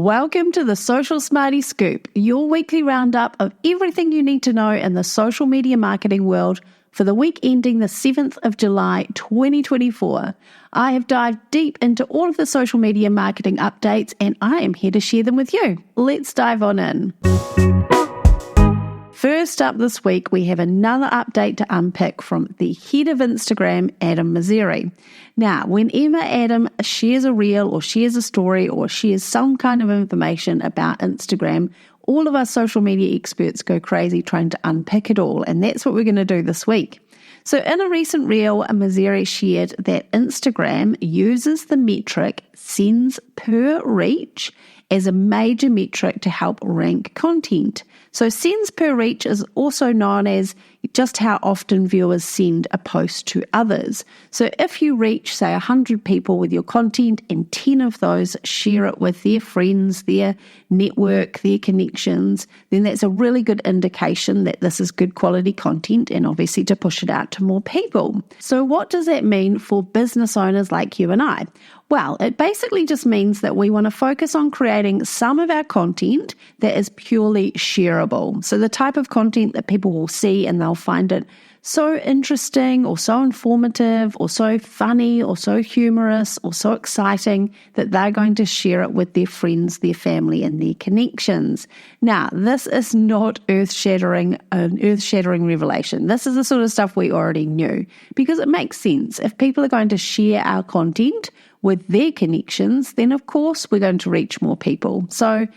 Welcome to the Social Smarty Scoop, your weekly roundup of everything you need to know in the social media marketing world for the week ending the 7th of July 2024. I have dived deep into all of the social media marketing updates and I am here to share them with you. Let's dive on in. First up this week, we have another update to unpick from the head of Instagram, Adam Mosseri. Now, whenever Adam shares a reel or shares a story or shares some kind of information about Instagram, all of us social media experts go crazy trying to unpick it all, and that's what we're going to do this week. So in a recent reel, Mosseri shared that Instagram uses the metric sends per reach as a major metric to help rank content. So sends per reach is also known as just how often viewers send a post to others. So if you reach, say, 100 people with your content and 10 of those share it with their friends, their network, their connections, then that's a really good indication that this is good quality content and obviously to push it out to more people. So what does that mean for business owners like you and I? Well, it basically just means that we want to focus on creating some of our content that is purely shareable. So the type of content that people will see and they'll find it so interesting or so informative or so funny or so humorous or so exciting that they're going to share it with their friends, their family, and their connections. Now, this is not an earth-shattering revelation. This is the sort of stuff we already knew because it makes sense. If people are going to share our content with their connections, then of course we're going to reach more people. So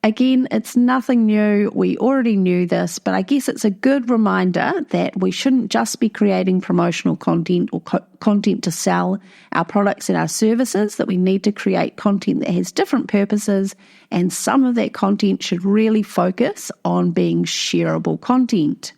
again, it's nothing new. We already knew this, but I guess it's a good reminder that we shouldn't just be creating promotional content or content to sell our products and our services, that we need to create content that has different purposes, and some of that content should really focus on being shareable content.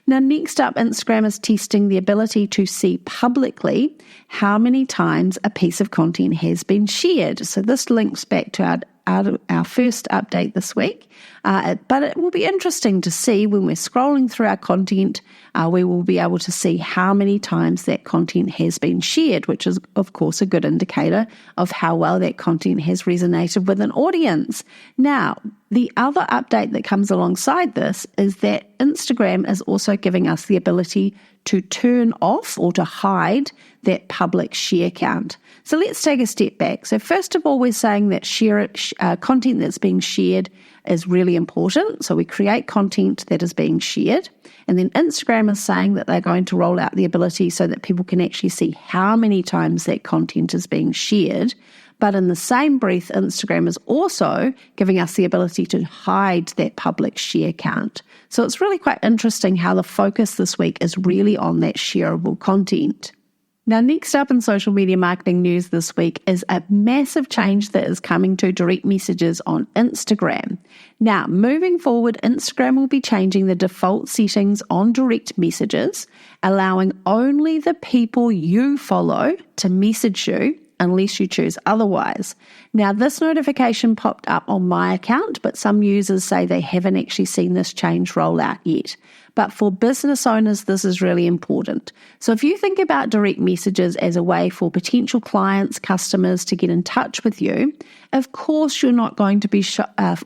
Now, next up, Instagram is testing the ability to see publicly how many times a piece of content has been shared. So this links back to our first update this week, but it will be interesting to see when we're scrolling through our content, we will be able to see how many times that content has been shared, which is of course a good indicator of how well that content has resonated with an audience. Now, the other update that comes alongside this is that Instagram is also giving us the ability to turn off or to hide that public share count. So let's take a step back. So first of all, we're saying that content that's being shared is really important. So we create content that is being shared. And then Instagram is saying that they're going to roll out the ability so that people can actually see how many times that content is being shared. But in the same breath, Instagram is also giving us the ability to hide that public share count. So it's really quite interesting how the focus this week is really on that shareable content. Now, next up in social media marketing news this week is a massive change that is coming to direct messages on Instagram. Now, moving forward, Instagram will be changing the default settings on direct messages, allowing only the people you follow to message you unless you choose otherwise. Now, this notification popped up on my account, but some users say they haven't actually seen this change roll out yet. But for business owners, this is really important. So if you think about direct messages as a way for potential clients, customers to get in touch with you, of course you're not going to be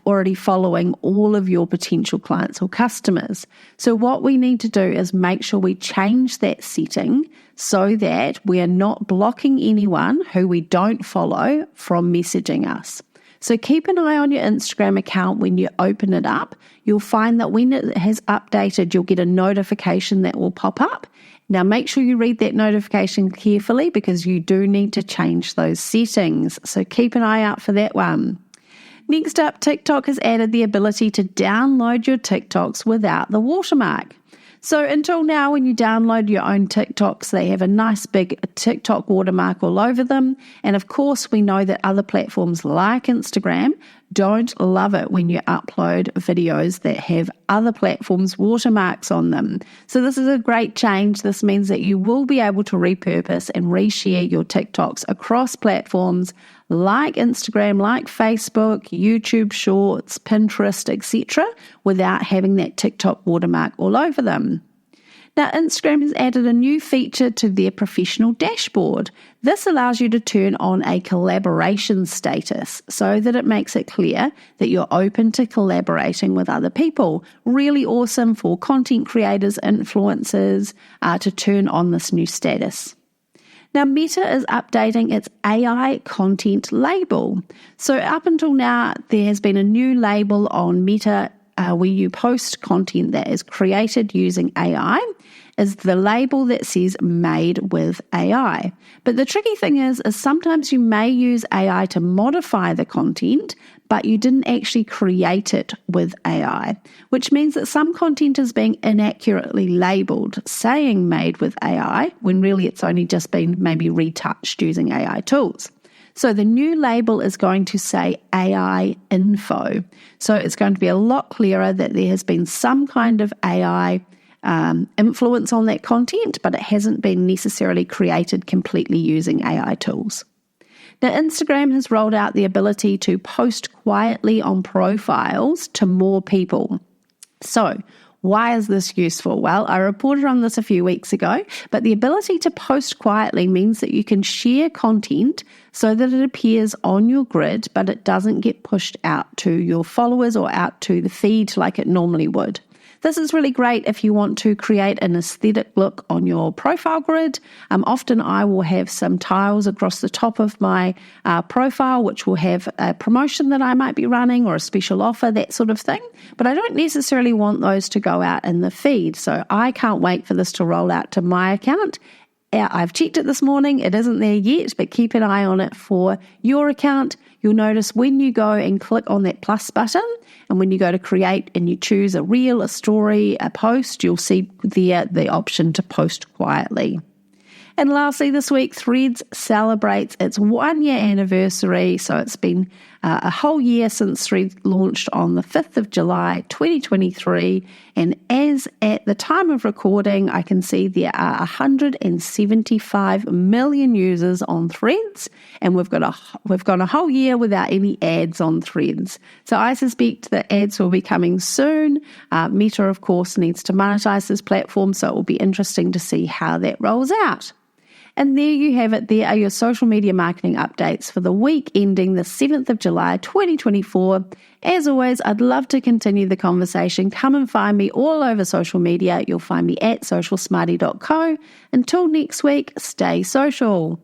already following all of your potential clients or customers. So what we need to do is make sure we change that setting so that we are not blocking anyone who we don't follow from messaging us. So keep an eye on your Instagram account when you open it up. You'll find that when it has updated, you'll get a notification that will pop up. Now make sure you read that notification carefully because you do need to change those settings. So keep an eye out for that one. Next up, TikTok has added the ability to download your TikToks without the watermark. So until now, when you download your own TikToks, they have a nice big TikTok watermark all over them. And of course, we know that other platforms like Instagram don't love it when you upload videos that have other platforms' watermarks on them. So this is a great change. This means that you will be able to repurpose and reshare your TikToks across platforms like Instagram, like Facebook, YouTube Shorts, Pinterest, etc., without having that TikTok watermark all over them. Now, Instagram has added a new feature to their professional dashboard. This allows you to turn on a collaboration status so that it makes it clear that you're open to collaborating with other people. Really awesome for content creators, influencers, to turn on this new status. Now, Meta is updating its AI content label. So up until now, there has been a new label on Meta where you post content that is created using AI, is the label that says made with AI. But the tricky thing is sometimes you may use AI to modify the content, but you didn't actually create it with AI, which means that some content is being inaccurately labeled, saying made with AI, when really it's only just been maybe retouched using AI tools. So the new label is going to say AI info. So it's going to be a lot clearer that there has been some kind of AI influence on that content, but it hasn't been necessarily created completely using AI tools. Now, Instagram has rolled out the ability to post quietly on profiles to more people. So, why is this useful? Well, I reported on this a few weeks ago, but the ability to post quietly means that you can share content so that it appears on your grid, but it doesn't get pushed out to your followers or out to the feed like it normally would. This is really great if you want to create an aesthetic look on your profile grid. Often I will have some tiles across the top of my profile, which will have a promotion that I might be running or a special offer, that sort of thing. But I don't necessarily want those to go out in the feed. So I can't wait for this to roll out to my account. I've checked it this morning. It isn't there yet, but keep an eye on it for your account. You'll notice when you go and click on that plus button, and when you go to create and you choose a reel, a story, a post, you'll see there the option to post quietly. And lastly, this week, Threads celebrates its 1-year anniversary. So it's been a whole year since Threads launched on the 5th of July, 2023. And as at the time of recording, I can see there are 175 million users on Threads. And we've gone a whole year without any ads on Threads. So I suspect that ads will be coming soon. Meta, of course, needs to monetize this platform. So it will be interesting to see how that rolls out. And there you have it. There are your social media marketing updates for the week ending the 7th of July, 2024. As always, I'd love to continue the conversation. Come and find me all over social media. You'll find me at socialsmarty.co. Until next week, stay social.